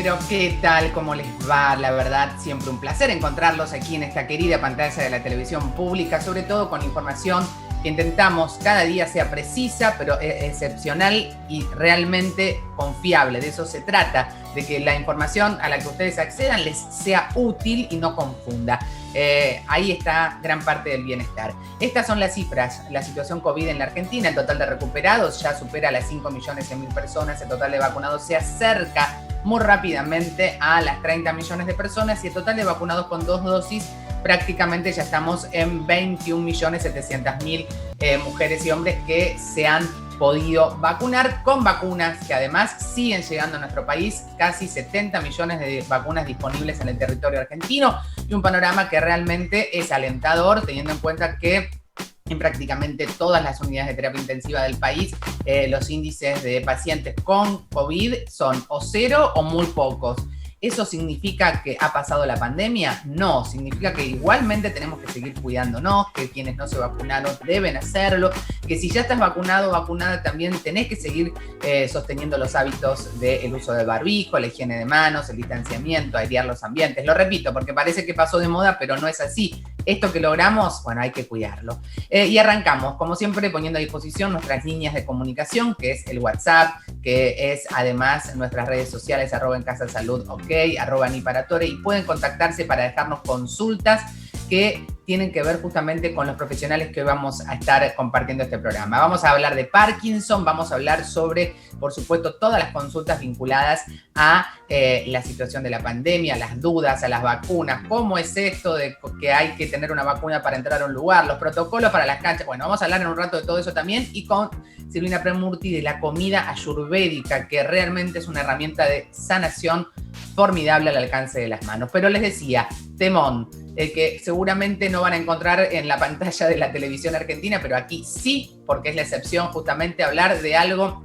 Pero ¿qué tal? ¿Cómo les va? La verdad, siempre un placer encontrarlos aquí en esta querida pantalla de la televisión pública, sobre todo con información que intentamos cada día sea precisa, pero excepcional y realmente confiable. De eso se trata, de que la información a la que ustedes accedan les sea útil y no confunda. Ahí está gran parte del bienestar. Estas son las cifras. La situación COVID en la Argentina, el total de recuperados ya supera las 5.100.000 personas, el total de vacunados se acerca muy rápidamente a las 30 millones de personas y el total de vacunados con 2 dosis prácticamente ya estamos en 21.700.000 mujeres y hombres que se han podido vacunar con vacunas que además siguen llegando a nuestro país, casi 70 millones de vacunas disponibles en el territorio argentino y un panorama que realmente es alentador teniendo en cuenta que en prácticamente todas las unidades de terapia intensiva del país, los índices de pacientes con COVID son o cero o muy pocos. ¿Eso significa que ha pasado la pandemia? No, significa que igualmente tenemos que seguir cuidándonos, que quienes no se vacunaron deben hacerlo, que si ya estás vacunado o vacunada también tenés que seguir sosteniendo los hábitos del uso del barbijo, la higiene de manos, el distanciamiento, airear los ambientes. Lo repito porque parece que pasó de moda, pero no es así. Esto que logramos, bueno, hay que cuidarlo. Y arrancamos, como siempre, poniendo a disposición nuestras líneas de comunicación, que es el WhatsApp, que es además nuestras redes sociales, @encasasalud, ok, @niparatore, y pueden contactarse para dejarnos consultas que tienen que ver justamente con los profesionales que hoy vamos a estar compartiendo este programa. Vamos a hablar de Parkinson, vamos a hablar sobre, por supuesto, todas las consultas vinculadas a la situación de la pandemia, las dudas, a las vacunas, cómo es esto de que hay que tener una vacuna para entrar a un lugar, los protocolos para las canchas. Bueno, vamos a hablar en un rato de todo eso también y con Silvina Premurti de la comida ayurvédica, que realmente es una herramienta de sanación formidable al alcance de las manos. Pero les decía, temón, que seguramente no van a encontrar en la pantalla de la televisión argentina, pero aquí sí, porque es la excepción justamente hablar de algo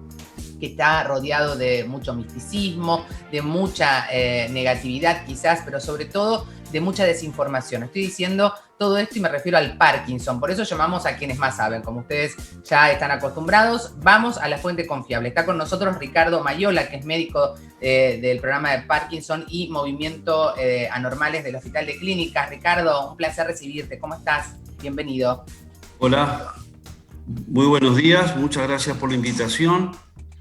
que está rodeado de mucho misticismo, de mucha negatividad quizás, pero sobre todo de mucha desinformación. Estoy diciendo todo esto y me refiero al Parkinson, por eso llamamos a quienes más saben, como ustedes ya están acostumbrados. Vamos a la fuente confiable. Está con nosotros Ricardo Mayola, que es médico del programa de Parkinson y Movimiento Anormales del Hospital de Clínicas. Ricardo, un placer recibirte. ¿Cómo estás? Bienvenido. Hola, muy buenos días, muchas gracias por la invitación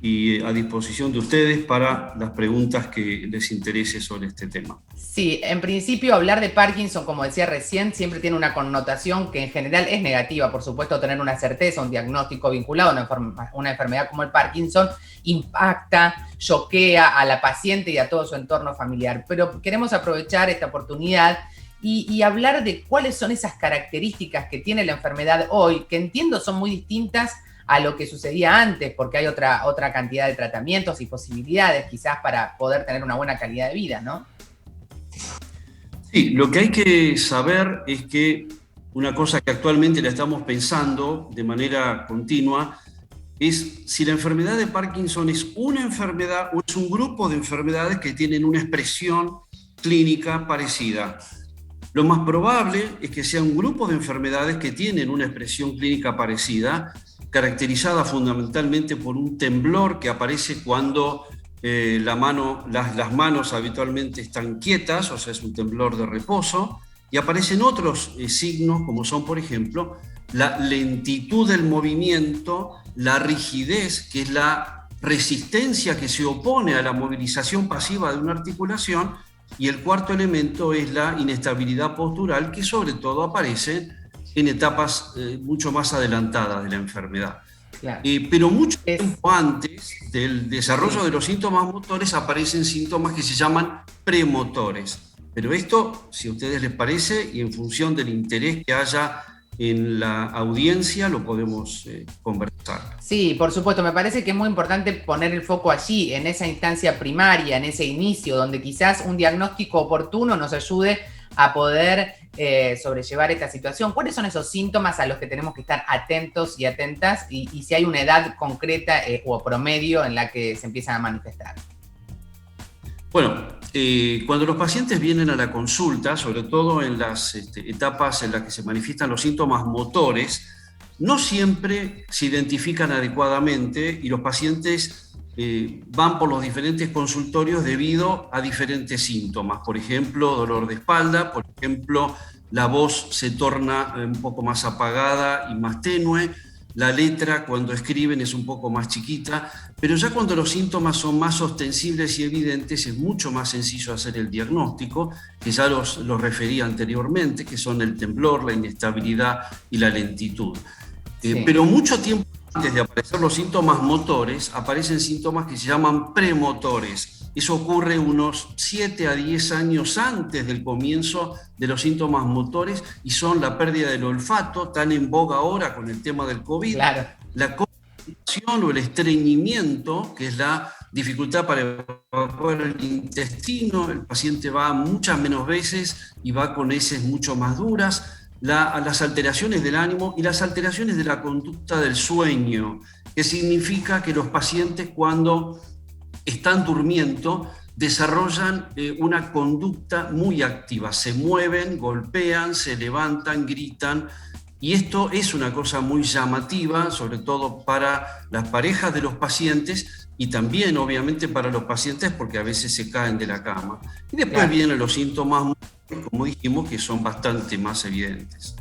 y a disposición de ustedes para las preguntas que les interese sobre este tema. Sí, en principio hablar de Parkinson, como decía recién, siempre tiene una connotación que en general es negativa. Por supuesto, tener una certeza, un diagnóstico vinculado a una enfermedad como el Parkinson impacta, choquea a la paciente y a todo su entorno familiar. Pero queremos aprovechar esta oportunidad y hablar de cuáles son esas características que tiene la enfermedad hoy, que entiendo son muy distintas a lo que sucedía antes, porque hay otra cantidad de tratamientos y posibilidades quizás para poder tener una buena calidad de vida, ¿no? Sí, lo que hay que saber es que una cosa que actualmente la estamos pensando de manera continua es si la enfermedad de Parkinson es una enfermedad o es un grupo de enfermedades que tienen una expresión clínica parecida. Lo más probable es que sea un grupo de enfermedades que tienen una expresión clínica parecida, caracterizada fundamentalmente por un temblor que aparece cuando las manos habitualmente están quietas, o sea, es un temblor de reposo, y aparecen otros signos, como son, por ejemplo, la lentitud del movimiento, la rigidez, que es la resistencia que se opone a la movilización pasiva de una articulación, y el cuarto elemento es la inestabilidad postural, que sobre todo aparece en etapas mucho más adelantadas de la enfermedad. Claro. Pero mucho tiempo antes del desarrollo de los síntomas motores aparecen síntomas que se llaman premotores. Pero esto, si a ustedes les parece, y en función del interés que haya en la audiencia, lo podemos conversar. Sí, por supuesto, me parece que es muy importante poner el foco allí, en esa instancia primaria, en ese inicio, donde quizás un diagnóstico oportuno nos ayude a poder sobrellevar esta situación. ¿Cuáles son esos síntomas a los que tenemos que estar atentos y atentas y si hay una edad concreta o promedio en la que se empiezan a manifestar? Bueno, cuando los pacientes vienen a la consulta, sobre todo en las etapas en las que se manifiestan los síntomas motores, no siempre se identifican adecuadamente y los pacientes van por los diferentes consultorios debido a diferentes síntomas. Por ejemplo, dolor de espalda, por ejemplo, la voz se torna un poco más apagada y más tenue, la letra cuando escriben es un poco más chiquita, pero ya cuando los síntomas son más ostensibles y evidentes es mucho más sencillo hacer el diagnóstico, que ya los referí anteriormente, que son el temblor, la inestabilidad y la lentitud. Sí. Pero mucho tiempo antes de aparecer los síntomas motores, aparecen síntomas que se llaman premotores. Eso ocurre unos 7 a 10 años antes del comienzo de los síntomas motores y son la pérdida del olfato, tan en boga ahora con el tema del COVID, claro, la constipación o el estreñimiento, que es la dificultad para evacuar el intestino, el paciente va muchas menos veces y va con heces mucho más duras, las alteraciones del ánimo y las alteraciones de la conducta del sueño, que significa que los pacientes cuando están durmiendo desarrollan una conducta muy activa, se mueven, golpean, se levantan, gritan, y esto es una cosa muy llamativa, sobre todo para las parejas de los pacientes y también obviamente para los pacientes porque a veces se caen de la cama. Y después vienen los síntomas, como dijimos, que son bastante más evidentes.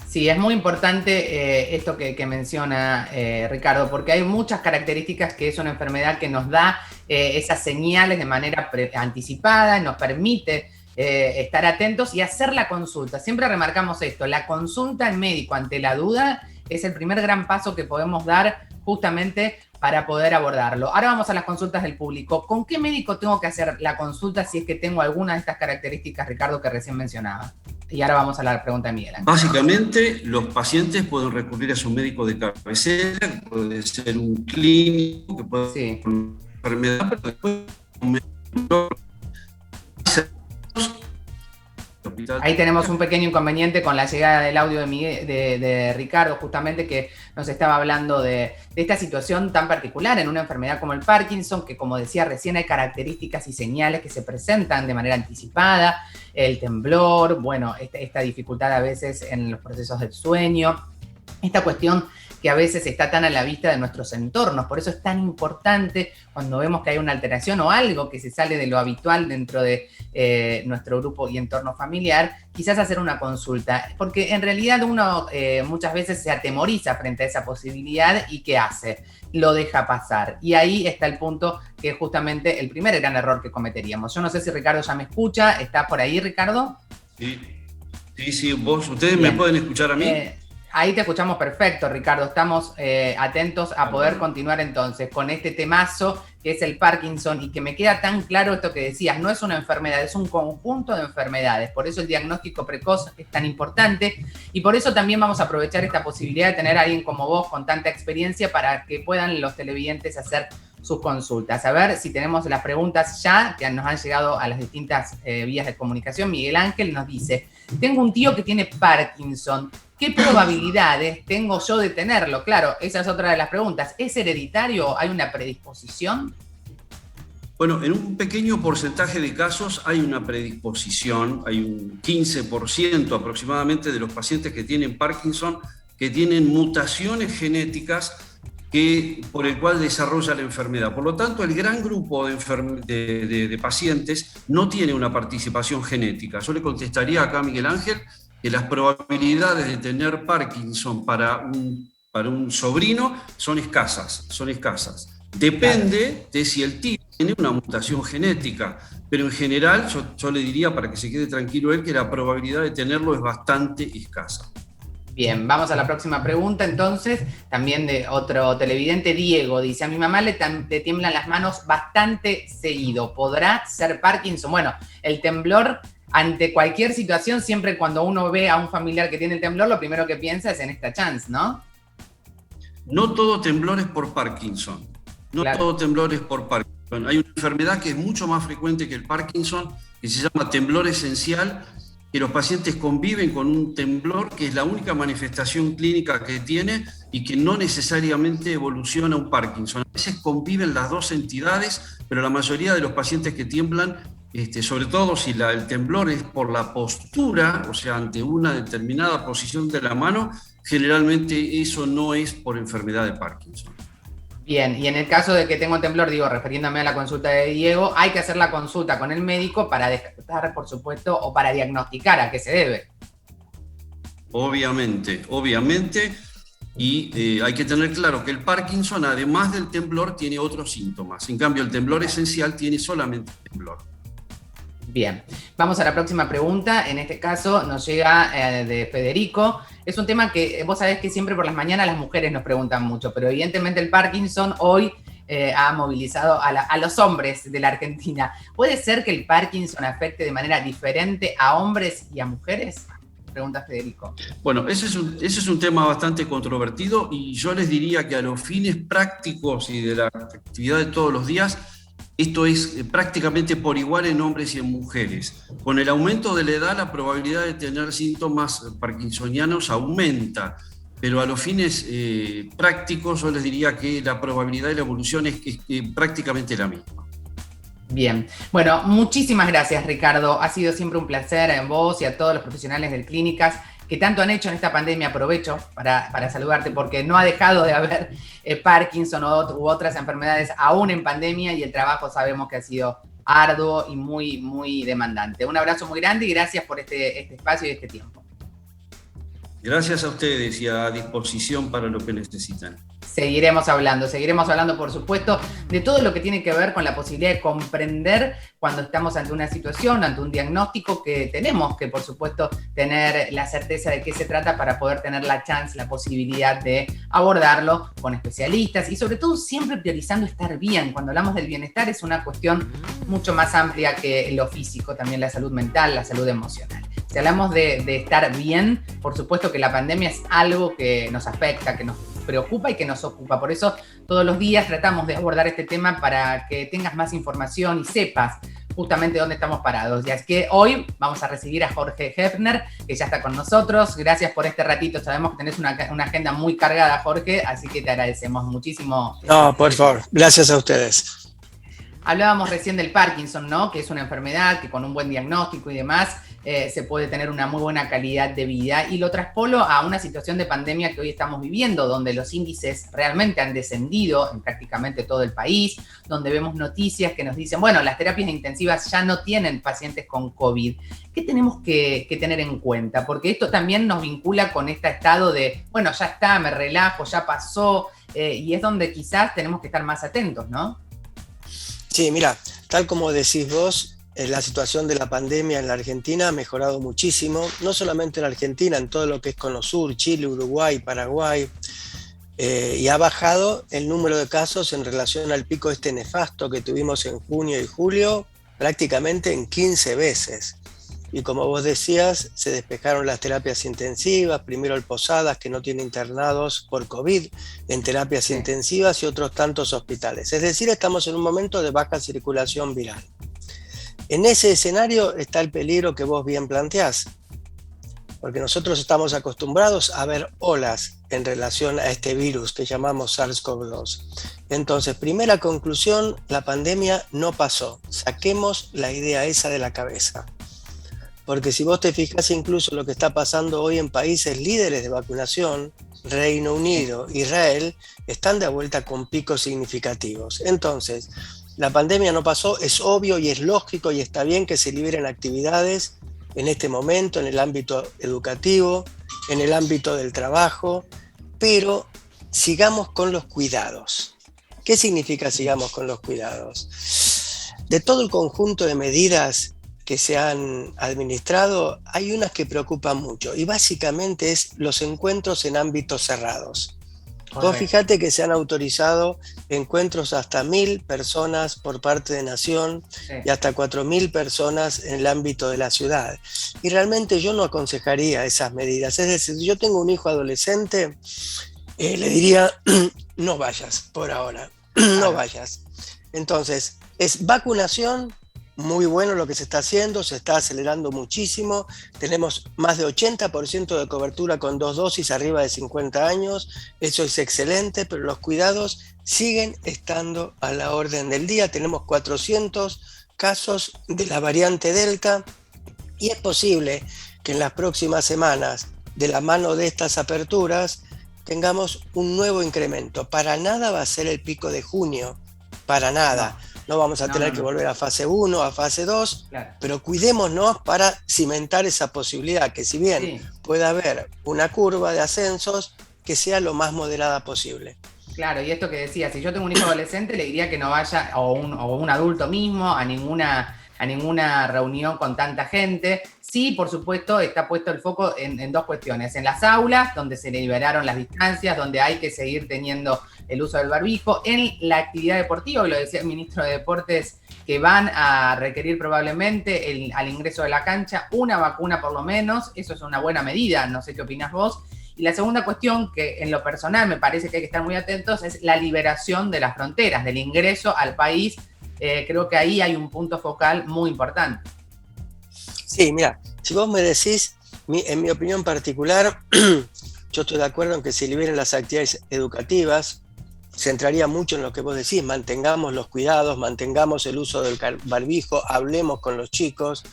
Sí, es muy importante esto que menciona Ricardo, porque hay muchas características que es una enfermedad que nos da esas señales de manera anticipada, nos permite estar atentos y hacer la consulta. Siempre remarcamos esto, la consulta al médico ante la duda es el primer gran paso que podemos dar justamente para poder abordarlo. Ahora vamos a las consultas del público. ¿Con qué médico tengo que hacer la consulta si es que tengo alguna de estas características, Ricardo, que recién mencionaba? Y ahora vamos a la pregunta de Miguel Ángel. Básicamente, los pacientes pueden recurrir a su médico de cabecera, que puede ser un clínico, que puede ser una enfermedad, pero después un médico. Ahí tenemos un pequeño inconveniente con la llegada del audio de Ricardo, justamente, que nos estaba hablando de esta situación tan particular en una enfermedad como el Parkinson, que, como decía recién, hay características y señales que se presentan de manera anticipada, el temblor, bueno, esta dificultad a veces en los procesos del sueño, esta cuestión que a veces está tan a la vista de nuestros entornos. Por eso es tan importante cuando vemos que hay una alteración o algo que se sale de lo habitual dentro de nuestro grupo y entorno familiar, quizás hacer una consulta. Porque en realidad uno muchas veces se atemoriza frente a esa posibilidad y ¿qué hace? Lo deja pasar. Y ahí está el punto que es justamente el primer gran error que cometeríamos. Yo no sé si Ricardo ya me escucha. ¿Está por ahí, Ricardo? Sí, ustedes me pueden escuchar a mí. Ahí te escuchamos perfecto, Ricardo. Estamos atentos a poder continuar entonces con este temazo que es el Parkinson y que me queda tan claro esto que decías, no es una enfermedad, es un conjunto de enfermedades. Por eso el diagnóstico precoz es tan importante y por eso también vamos a aprovechar esta posibilidad de tener a alguien como vos con tanta experiencia para que puedan los televidentes hacer sus consultas. A ver si tenemos las preguntas ya que nos han llegado a las distintas vías de comunicación. Miguel Ángel nos dice, tengo un tío que tiene Parkinson. ¿Qué probabilidades tengo yo de tenerlo? Claro, esa es otra de las preguntas. ¿Es hereditario? ¿Hay una predisposición? Bueno, en un pequeño porcentaje de casos hay una predisposición. Hay un 15% aproximadamente de los pacientes que tienen Parkinson que tienen mutaciones genéticas por el cual desarrolla la enfermedad. Por lo tanto, el gran grupo de pacientes no tiene una participación genética. Yo le contestaría acá a Miguel Ángel que las probabilidades de tener Parkinson para un sobrino son escasas. Depende de si el tío tiene una mutación genética, pero en general yo le diría, para que se quede tranquilo él, que la probabilidad de tenerlo es bastante escasa. Bien, vamos a la próxima pregunta entonces, también de otro televidente. Diego dice, a mi mamá le tiemblan las manos bastante seguido, ¿podrá ser Parkinson? Bueno, el temblor, ante cualquier situación, siempre cuando uno ve a un familiar que tiene el temblor, lo primero que piensa es en esta chance, ¿no? No todo temblor es por Parkinson. Todo temblor es por Parkinson. Hay una enfermedad que es mucho más frecuente que el Parkinson, que se llama temblor esencial, que los pacientes conviven con un temblor que es la única manifestación clínica que tiene y que no necesariamente evoluciona a un Parkinson. A veces conviven las dos entidades, pero la mayoría de los pacientes que tiemblan, sobre todo si el temblor es por la postura, o sea, ante una determinada posición de la mano, generalmente eso no es por enfermedad de Parkinson. Bien, y en el caso de que tengo temblor, digo, refiriéndome a la consulta de Diego, hay que hacer la consulta con el médico para descartar, por supuesto, o para diagnosticar a qué se debe. Obviamente, obviamente. Y hay que tener claro que el Parkinson, además del temblor, tiene otros síntomas. En cambio, el temblor esencial tiene solamente temblor. Bien, vamos a la próxima pregunta. En este caso nos llega de Federico. Es un tema que vos sabés que siempre por las mañanas las mujeres nos preguntan mucho, pero evidentemente el Parkinson hoy ha movilizado a los hombres de la Argentina. ¿Puede ser que el Parkinson afecte de manera diferente a hombres y a mujeres? Pregunta Federico. Bueno, ese es un tema bastante controvertido y yo les diría que a los fines prácticos y de la actividad de todos los días, esto es prácticamente por igual en hombres y en mujeres. Con el aumento de la edad, la probabilidad de tener síntomas parkinsonianos aumenta, pero a los fines prácticos yo les diría que la probabilidad de la evolución es prácticamente la misma. Bien, bueno, muchísimas gracias, Ricardo. Ha sido siempre un placer en vos y a todos los profesionales de Clínicas que tanto han hecho en esta pandemia. Aprovecho para saludarte porque no ha dejado de haber Parkinson u otras enfermedades aún en pandemia y el trabajo sabemos que ha sido arduo y muy, muy demandante. Un abrazo muy grande y gracias por este espacio y este tiempo. Gracias a ustedes y a disposición para lo que necesitan. Seguiremos hablando, por supuesto, de todo lo que tiene que ver con la posibilidad de comprender cuando estamos ante una situación, ante un diagnóstico, que tenemos que, por supuesto, tener la certeza de qué se trata para poder tener la chance, la posibilidad de abordarlo con especialistas y sobre todo siempre priorizando estar bien. Cuando hablamos del bienestar es una cuestión mucho más amplia que lo físico, también la salud mental, la salud emocional. Si hablamos de estar bien, por supuesto que la pandemia es algo que nos afecta, que nos preocupa y que nos ocupa. Por eso todos los días tratamos de abordar este tema para que tengas más información y sepas justamente dónde estamos parados. Y es que hoy vamos a recibir a Jorge Hefner, que ya está con nosotros. Gracias por este ratito. Sabemos que tenés una agenda muy cargada, Jorge, así que te agradecemos muchísimo. No, por favor. Gracias a ustedes. Hablábamos recién del Parkinson, ¿no? Que es una enfermedad que con un buen diagnóstico y demás se puede tener una muy buena calidad de vida, y lo traspolo a una situación de pandemia que hoy estamos viviendo, donde los índices realmente han descendido en prácticamente todo el país, donde vemos noticias que nos dicen, bueno, las terapias intensivas ya no tienen pacientes con COVID. ¿Qué tenemos que tener en cuenta? Porque esto también nos vincula con este estado de, bueno, ya está, me relajo, ya pasó, y es donde quizás tenemos que estar más atentos, ¿no? Sí, mira, tal como decís vos, la situación de la pandemia en la Argentina ha mejorado muchísimo, no solamente en la Argentina, en todo lo que es Cono Sur, Chile, Uruguay, Paraguay, y ha bajado el número de casos en relación al pico este nefasto que tuvimos en junio y julio, prácticamente en 15 veces. Y como vos decías, se despejaron las terapias intensivas, primero el Posadas, que no tiene internados por COVID en terapias intensivas, y otros tantos hospitales. Es decir, estamos en un momento de baja circulación viral. En ese escenario está el peligro que vos bien planteás, porque nosotros estamos acostumbrados a ver olas en relación a este virus que llamamos SARS-CoV-2. Entonces, primera conclusión, la pandemia no pasó. Saquemos la idea esa de la cabeza. Porque si vos te fijás incluso lo que está pasando hoy en países líderes de vacunación, Reino Unido, Israel, están de vuelta con picos significativos. Entonces, la pandemia no pasó, es obvio y es lógico y está bien que se liberen actividades en este momento, en el ámbito educativo, en el ámbito del trabajo, pero sigamos con los cuidados. ¿Qué significa sigamos con los cuidados? De todo el conjunto de medidas que se han administrado, hay unas que preocupan mucho y básicamente es los encuentros en ámbitos cerrados. Vos fíjate que se han autorizado encuentros hasta 1.000 personas por parte de Nación, y hasta 4.000 personas en el ámbito de la ciudad. Y realmente yo no aconsejaría esas medidas. Es decir, si yo tengo un hijo adolescente, le diría, no vayas por ahora, no vayas. Entonces, es vacunación. Muy bueno lo que se está haciendo, se está acelerando muchísimo, tenemos más de 80% de cobertura con 2 dosis arriba de 50 años, eso es excelente, pero los cuidados siguen estando a la orden del día. Tenemos 400 casos de la variante Delta y es posible que en las próximas semanas, de la mano de estas aperturas, tengamos un nuevo incremento. Para nada va a ser el pico de junio, para nada. No vamos a tener que volver a fase 1, a fase 2, claro, pero cuidémonos para cimentar esa posibilidad, que si bien puede haber una curva de ascensos, que sea lo más moderada posible. Claro, y esto que decía, si yo tengo un hijo adolescente, le diría que no vaya, o un adulto mismo, a ninguna reunión con tanta gente. Sí, por supuesto, está puesto el foco en dos cuestiones. En las aulas, donde se liberaron las distancias, donde hay que seguir teniendo el uso del barbijo. En la actividad deportiva, y lo decía el ministro de Deportes, que van a requerir probablemente al ingreso de la cancha una vacuna por lo menos. Eso es una buena medida, no sé qué opinás vos. Y la segunda cuestión, que en lo personal me parece que hay que estar muy atentos, es la liberación de las fronteras, del ingreso al país. Creo que ahí hay un punto focal muy importante. Sí, mira, si vos me decís, en mi opinión particular, yo estoy de acuerdo en que se liberen las actividades educativas, se centraría mucho en lo que vos decís, mantengamos los cuidados, mantengamos el uso del barbijo, hablemos con los chicos.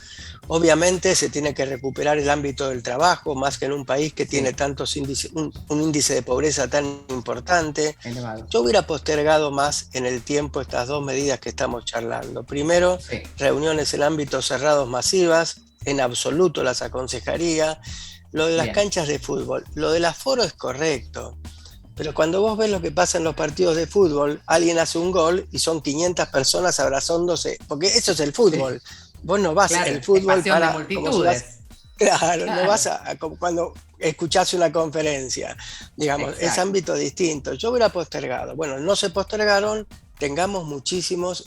Obviamente se tiene que recuperar el ámbito del trabajo, más que en un país que tiene tantos índices, un índice de pobreza tan importante. Yo hubiera postergado más en el tiempo estas dos medidas que estamos charlando. Primero, reuniones en ámbitos cerrados masivas, en absoluto las aconsejaría. Lo de las canchas de fútbol, lo del aforo es correcto. Pero cuando vos ves lo que pasa en los partidos de fútbol, alguien hace un gol y son 500 personas abrazándose, porque eso es el fútbol. Vos no vas al fútbol para multitudes. Claro, no vas como cuando escuchás una conferencia, digamos, es ámbito distinto. Yo hubiera postergado. Bueno, no se postergaron, tengamos muchísimos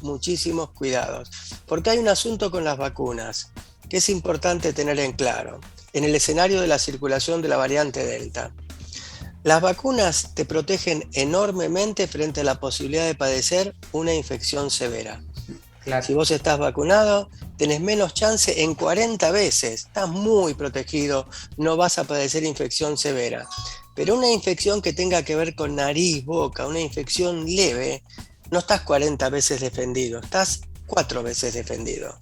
cuidados. Porque hay un asunto con las vacunas que es importante tener en claro. En el escenario de la circulación de la variante Delta, las vacunas te protegen enormemente frente a la posibilidad de padecer una infección severa. Claro. Si vos estás vacunado, tenés menos chance en 40 veces. Estás muy protegido, no vas a padecer infección severa. Pero una infección que tenga que ver con nariz, boca, una infección leve, no estás 40 veces defendido, estás 4 veces defendido.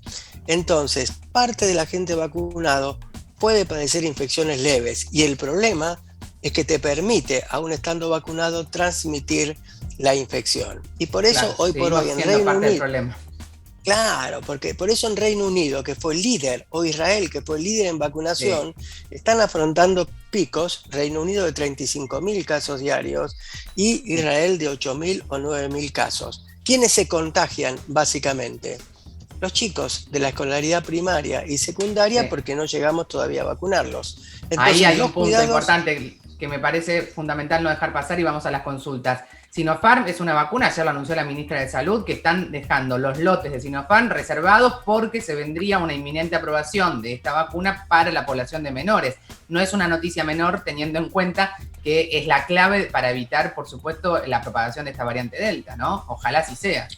Entonces, parte de la gente vacunado puede padecer infecciones leves y el problema es que te permite, aún estando vacunado, transmitir la infección. Y por eso hoy por hoy en Reino Unido... Claro, porque por eso en Reino Unido, que fue el líder, o Israel, que fue el líder en vacunación, están afrontando picos, Reino Unido de 35.000 casos diarios y Israel de 8.000 o 9.000 casos. ¿Quiénes se contagian básicamente? Los chicos de la escolaridad primaria y secundaria porque no llegamos todavía a vacunarlos. Entonces, ahí hay un punto importante que me parece fundamental no dejar pasar y vamos a las consultas. Sinopharm es una vacuna, ayer lo anunció la ministra de Salud, que están dejando los lotes de Sinopharm reservados porque se vendría una inminente aprobación de esta vacuna para la población de menores. No es una noticia menor teniendo en cuenta que es la clave para evitar, por supuesto, la propagación de esta variante Delta, ¿no? Ojalá así sea.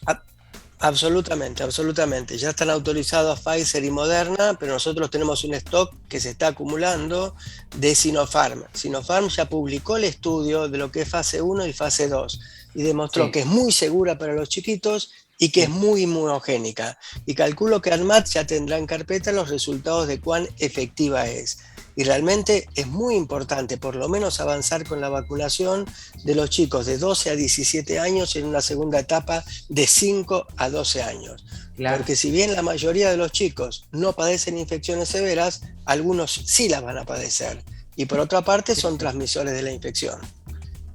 Absolutamente. Ya están autorizados Pfizer y Moderna, pero nosotros tenemos un stock que se está acumulando de Sinopharm. Sinopharm ya publicó el estudio de lo que es fase 1 y fase 2 y demostró que es muy segura para los chiquitos y que es muy inmunogénica. Y calculo que ANMAT ya tendrá en carpeta los resultados de cuán efectiva es. Y realmente es muy importante por lo menos avanzar con la vacunación de los chicos de 12 a 17 años en una segunda etapa de 5 a 12 años. Claro. Porque si bien la mayoría de los chicos no padecen infecciones severas, algunos sí las van a padecer. Y por otra parte son transmisores de la infección.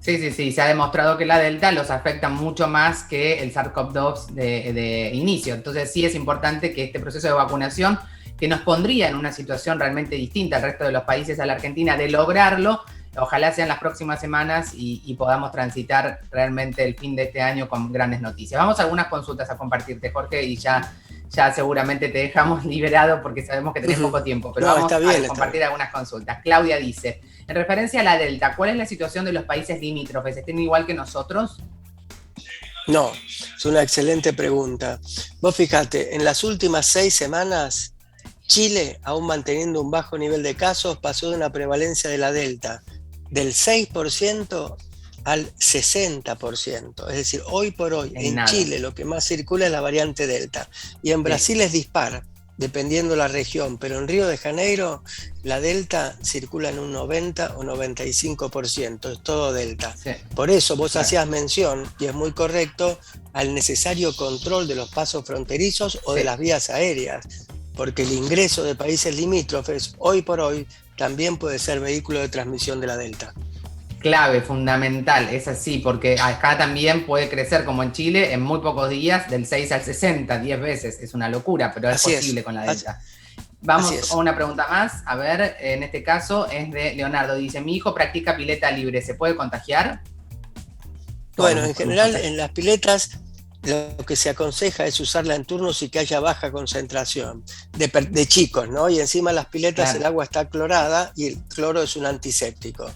Sí, se ha demostrado que la Delta los afecta mucho más que el SARS-CoV-2 de inicio. Entonces sí es importante que este proceso de vacunación, que nos pondría en una situación realmente distinta al resto de los países, a la Argentina, de lograrlo, ojalá sean las próximas semanas y podamos transitar realmente el fin de este año con grandes noticias. Vamos a algunas consultas a compartirte, Jorge, y ya seguramente te dejamos liberado porque sabemos que tenés poco tiempo, pero vamos a compartir algunas consultas. Claudia dice, en referencia a la Delta, ¿cuál es la situación de los países limítrofes? ¿Están igual que nosotros? No, es una excelente pregunta. Vos fíjate, en las últimas 6 semanas, Chile, aún manteniendo un bajo nivel de casos, pasó de una prevalencia de la Delta del 6% al 60%. Es decir, hoy por hoy en Chile lo que más circula es la variante Delta. Y en Brasil es dispar. dependiendo la región, pero en Río de Janeiro la Delta circula en un 90 o 95%, es todo Delta. Sí. Por eso vos hacías mención, y es muy correcto, al necesario control de los pasos fronterizos o de las vías aéreas, porque el ingreso de países limítrofes, hoy por hoy, también puede ser vehículo de transmisión de la Delta. Clave, fundamental, es así, porque acá también puede crecer, como en Chile, en muy pocos días, del 6 al 60, 10 veces. Es una locura, pero es posible con la Delta. Vamos a una pregunta más. A ver, en este caso es de Leonardo. Dice, mi hijo practica pileta libre, ¿se puede contagiar? Bueno, en general, en las piletas, lo que se aconseja es usarla en turnos y que haya baja concentración de chicos, ¿no? Y encima las piletas el agua está clorada y el cloro es un antiséptico.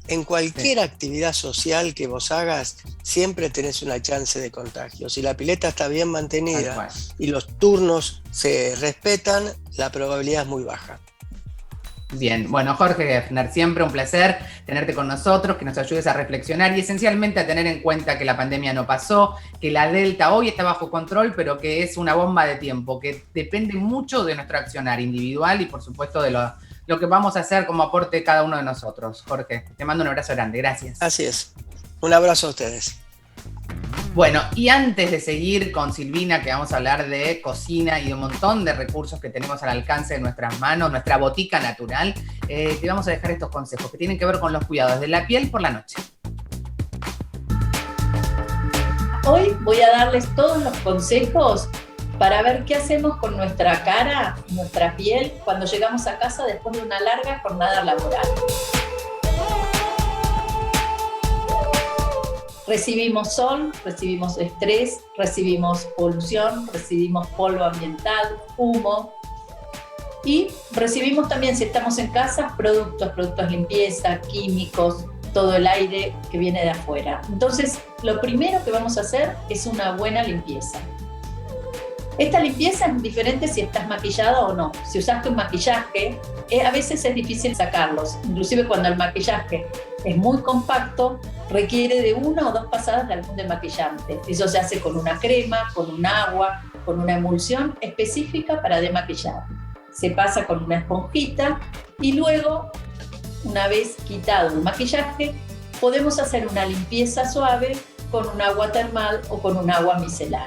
En cualquier actividad social que vos hagas, siempre tenés una chance de contagio. Si la pileta está bien mantenida y los turnos se respetan, la probabilidad es muy baja. Bien, bueno, Jorge Geffner, siempre un placer tenerte con nosotros, que nos ayudes a reflexionar y esencialmente a tener en cuenta que la pandemia no pasó, que la Delta hoy está bajo control, pero que es una bomba de tiempo, que depende mucho de nuestro accionar individual y por supuesto de lo que vamos a hacer como aporte cada uno de nosotros. Jorge, te mando un abrazo grande, gracias. Así es, un abrazo a ustedes. Bueno, y antes de seguir con Silvina, que vamos a hablar de cocina y de un montón de recursos que tenemos al alcance de nuestras manos, nuestra botica natural, te vamos a dejar estos consejos que tienen que ver con los cuidados de la piel por la noche. Hoy voy a darles todos los consejos para ver qué hacemos con nuestra cara, nuestra piel, cuando llegamos a casa después de una larga jornada laboral. Recibimos sol, recibimos estrés, recibimos polución, recibimos polvo ambiental, humo y recibimos también, si estamos en casa, productos de limpieza, químicos, todo el aire que viene de afuera. Entonces, lo primero que vamos a hacer es una buena limpieza. Esta limpieza es diferente si estás maquillado o no. Si usaste un maquillaje, a veces es difícil sacarlos. Inclusive cuando el maquillaje es muy compacto, requiere de 1 o 2 pasadas de algún demaquillante. Eso se hace con una crema, con un agua, con una emulsión específica para demaquillar. Se pasa con una esponjita y luego, una vez quitado el maquillaje, podemos hacer una limpieza suave con un agua termal o con un agua micelar.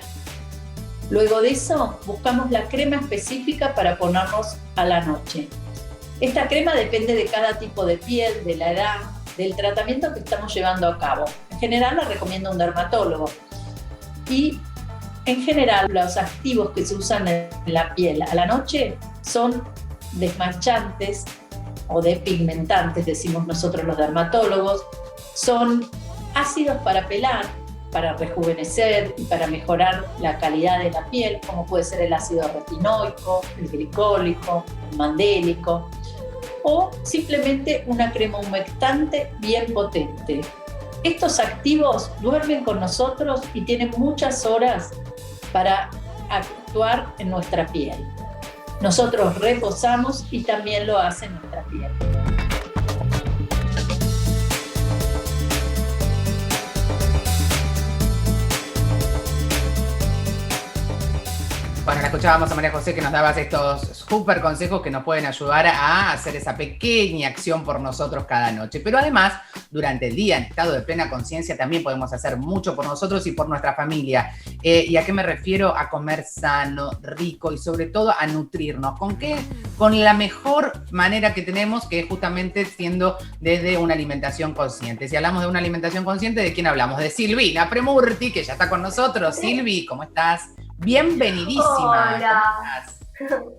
Luego de eso, buscamos la crema específica para ponernos a la noche. Esta crema depende de cada tipo de piel, de la edad, del tratamiento que estamos llevando a cabo. En general la recomienda un dermatólogo. Y en general los activos que se usan en la piel a la noche son desmanchantes o despigmentantes, decimos nosotros los dermatólogos. Son ácidos para pelar, para rejuvenecer y para mejorar la calidad de la piel, como puede ser el ácido retinoico, el glicólico, el mandélico, o simplemente una crema humectante bien potente. Estos activos duermen con nosotros y tienen muchas horas para actuar en nuestra piel. Nosotros reposamos y también lo hace nuestra piel. Bueno, la escuchábamos a María José que nos dabas estos súper consejos que nos pueden ayudar a hacer esa pequeña acción por nosotros cada noche. Pero además, durante el día, en estado de plena conciencia, también podemos hacer mucho por nosotros y por nuestra familia. ¿Y a qué me refiero? A comer sano, rico y sobre todo a nutrirnos. ¿Con qué? Con la mejor manera que tenemos, que es justamente siendo desde una alimentación consciente. Si hablamos de una alimentación consciente, ¿de quién hablamos? De Silvina Premurti, que ya está con nosotros. Silvi, ¿cómo estás? Bienvenidísima. Hola.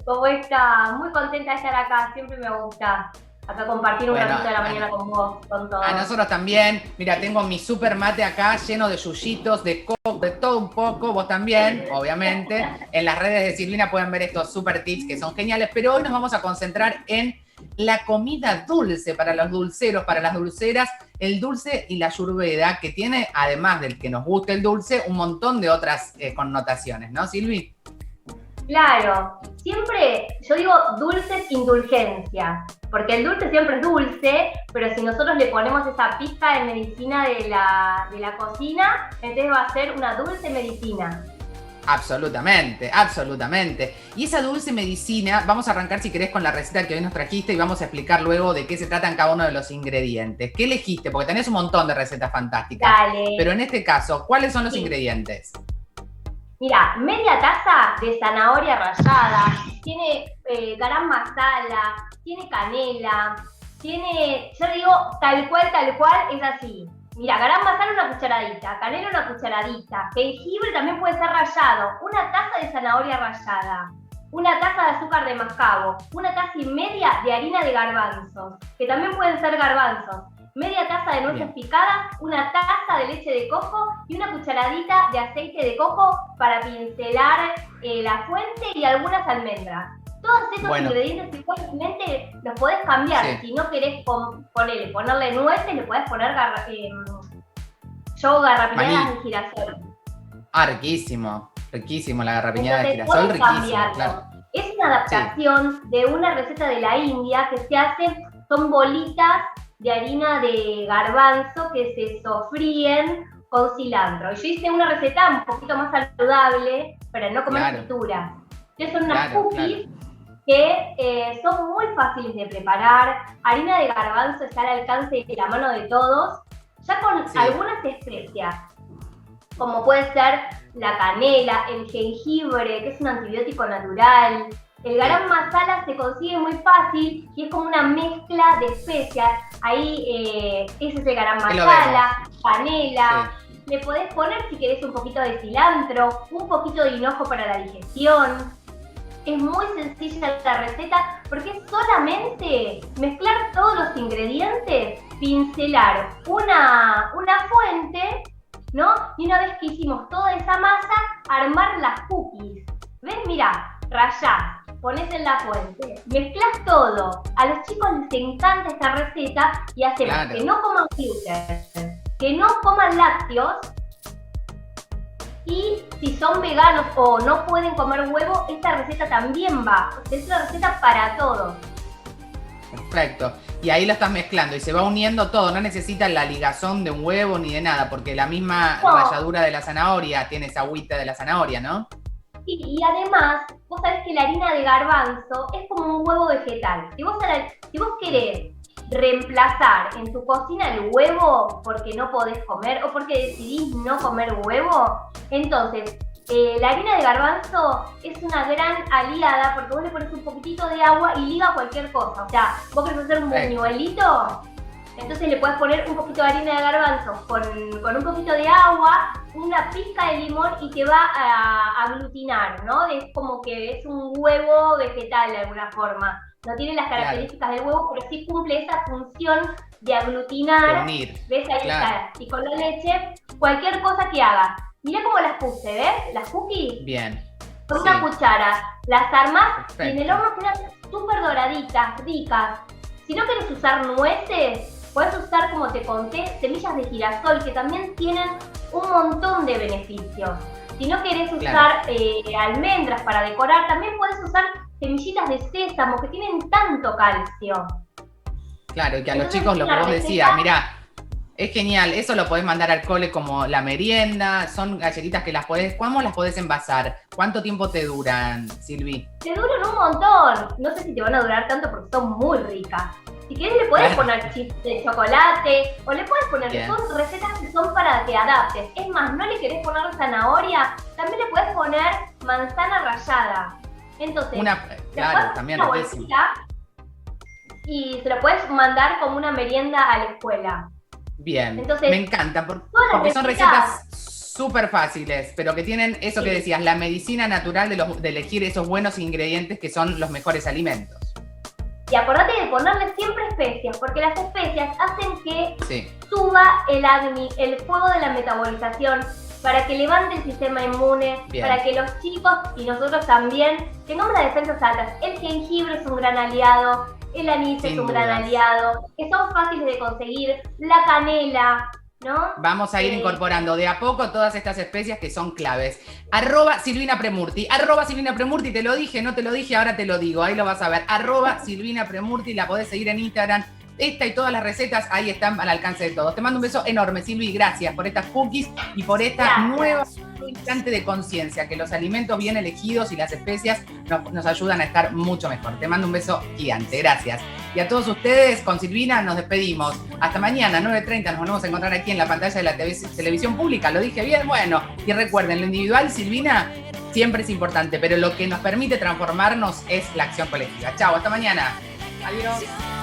¿Cómo estás? Muy contenta de estar acá, siempre me gusta acá compartir un ratito de la mañana con vos, con todos. A nosotros también. Mira, tengo mi super mate acá lleno de yuyitos, de coco, de todo un poco. Vos también, obviamente. En las redes de Silvina pueden ver estos super tips que son geniales, pero hoy nos vamos a concentrar en la comida dulce para los dulceros, para las dulceras, el dulce y la ayurveda, que tiene, además del que nos guste el dulce, un montón de otras connotaciones, ¿no, Silvi? Claro, siempre, yo digo dulces indulgencias, porque el dulce siempre es dulce, pero si nosotros le ponemos esa pizca de medicina de la cocina, entonces va a ser una dulce medicina. Absolutamente, absolutamente. Y esa dulce medicina, vamos a arrancar si querés con la receta que hoy nos trajiste y vamos a explicar luego de qué se tratan cada uno de los ingredientes. ¿Qué elegiste? Porque tenés un montón de recetas fantásticas. Dale. Pero en este caso, ¿cuáles son los ingredientes? Mira, media taza de zanahoria rallada, tiene garam masala, tiene canela, tiene, yo digo tal cual, es así. Mira, garam masala una cucharadita, canela una cucharadita, jengibre también puede ser rallado, una taza de zanahoria rallada, una taza de azúcar de mascabo, una taza y media de harina de garbanzos, que también pueden ser garbanzos, media taza de nueces picadas, una taza de leche de coco y una cucharadita de aceite de coco para pincelar la fuente y algunas almendras. Todos estos ingredientes igualmente los podés cambiar. Sí. Si no querés ponerle nueces, le podés poner garrapiñadas de girasol. Ah, riquísimo la garrapiñada de girasol, riquísimo, claro. Es una adaptación de una receta de la India que se hace, son bolitas de harina de garbanzo que se sofríen con cilantro. Yo hice una receta un poquito más saludable para no comer frituras. Entonces son unas cookies que son muy fáciles de preparar. Harina de garbanzo está al alcance de la mano de todos, ya con algunas especias, como puede ser la canela, el jengibre, que es un antibiótico natural. El garam masala se consigue muy fácil y es como una mezcla de especias. Ahí ese es el garam masala, canela. Sí. Le podés poner, si querés, un poquito de cilantro, un poquito de hinojo para la digestión. Es muy sencilla la receta porque es solamente mezclar todos los ingredientes, pincelar una fuente, ¿no? Y una vez que hicimos toda esa masa, armar las cookies. ¿Ves? Mirá, rayás, pones en la fuente, mezclas todo. A los chicos les encanta esta receta y hacemos que no coman gluten, que no coman lácteos. Y si son veganos o no pueden comer huevo, esta receta también va. Es una receta para todos. Perfecto. Y ahí lo estás mezclando y se va uniendo todo. No necesitas la ligazón de un huevo ni de nada, porque la misma ralladura de la zanahoria tiene esa agüita de la zanahoria, ¿no? Sí, y además, vos sabés que la harina de garbanzo es como un huevo vegetal. Si vos querés reemplazar en tu cocina el huevo porque no podés comer o porque decidís no comer huevo, entonces la harina de garbanzo es una gran aliada porque vos le pones un poquitito de agua y liga cualquier cosa. O sea, vos querés hacer un buñuelito, entonces le podés poner un poquito de harina de garbanzo con un poquito de agua, una pizca de limón y te va a aglutinar, ¿no? Es como que es un huevo vegetal de alguna forma. No tiene las características del huevo, pero sí cumple esa función de aglutinar. De unir. ¿Ves? Ahí está. Y con la leche, cualquier cosa que hagas. Mirá cómo las puse, ¿ves? Las cookies. Bien. Con una cuchara. Las armás y en el horno quedan súper doraditas, ricas. Si no querés usar nueces, podés usar, como te conté, semillas de girasol, que también tienen un montón de beneficios. Si no querés usar almendras para decorar, también podés usar semillitas de sésamo que tienen tanto calcio. Claro, y que a los chicos lo que vos decías, mirá, es genial, eso lo podés mandar al cole como la merienda, son galletitas que ¿cómo las podés envasar? ¿Cuánto tiempo te duran, Silvi? Te duran un montón, no sé si te van a durar tanto porque son muy ricas. Si querés le podés poner chips de chocolate o le podés poner, son recetas que son para que adaptes. Es más, no le querés poner zanahoria, también le podés poner manzana rallada. Entonces, también y se lo puedes mandar como una merienda a la escuela. Bien, entonces, me encanta, porque son recetas súper fáciles, pero que tienen eso que decías, la medicina natural de elegir esos buenos ingredientes que son los mejores alimentos. Y acordate de ponerle siempre especias, porque las especias hacen que suba el fuego de la metabolización, para que levante el sistema inmune, para que los chicos y nosotros también tengamos las defensas altas. El jengibre es un gran aliado, el anís es un gran aliado, que son fáciles de conseguir, la canela, ¿no? Vamos a ir incorporando de a poco todas estas especias que son claves. @Silvina Premurti, @Silvina Premurti, te lo dije, no te lo dije, ahora te lo digo, ahí lo vas a ver. @Silvina Premurti, la podés seguir en Instagram. Esta y todas las recetas ahí están al alcance de todos. Te mando un beso enorme, Silvi, gracias por estas cookies y por esta nueva instante de conciencia, que los alimentos bien elegidos y las especias nos ayudan a estar mucho mejor. Te mando un beso gigante, gracias. Y a todos ustedes, con Silvina nos despedimos. Hasta mañana, 9:30, nos volvemos a encontrar aquí en la pantalla de la televisión pública. ¿Lo dije bien? Bueno, y recuerden, lo individual, Silvina, siempre es importante, pero lo que nos permite transformarnos es la acción colectiva. Chao, hasta mañana. Adiós.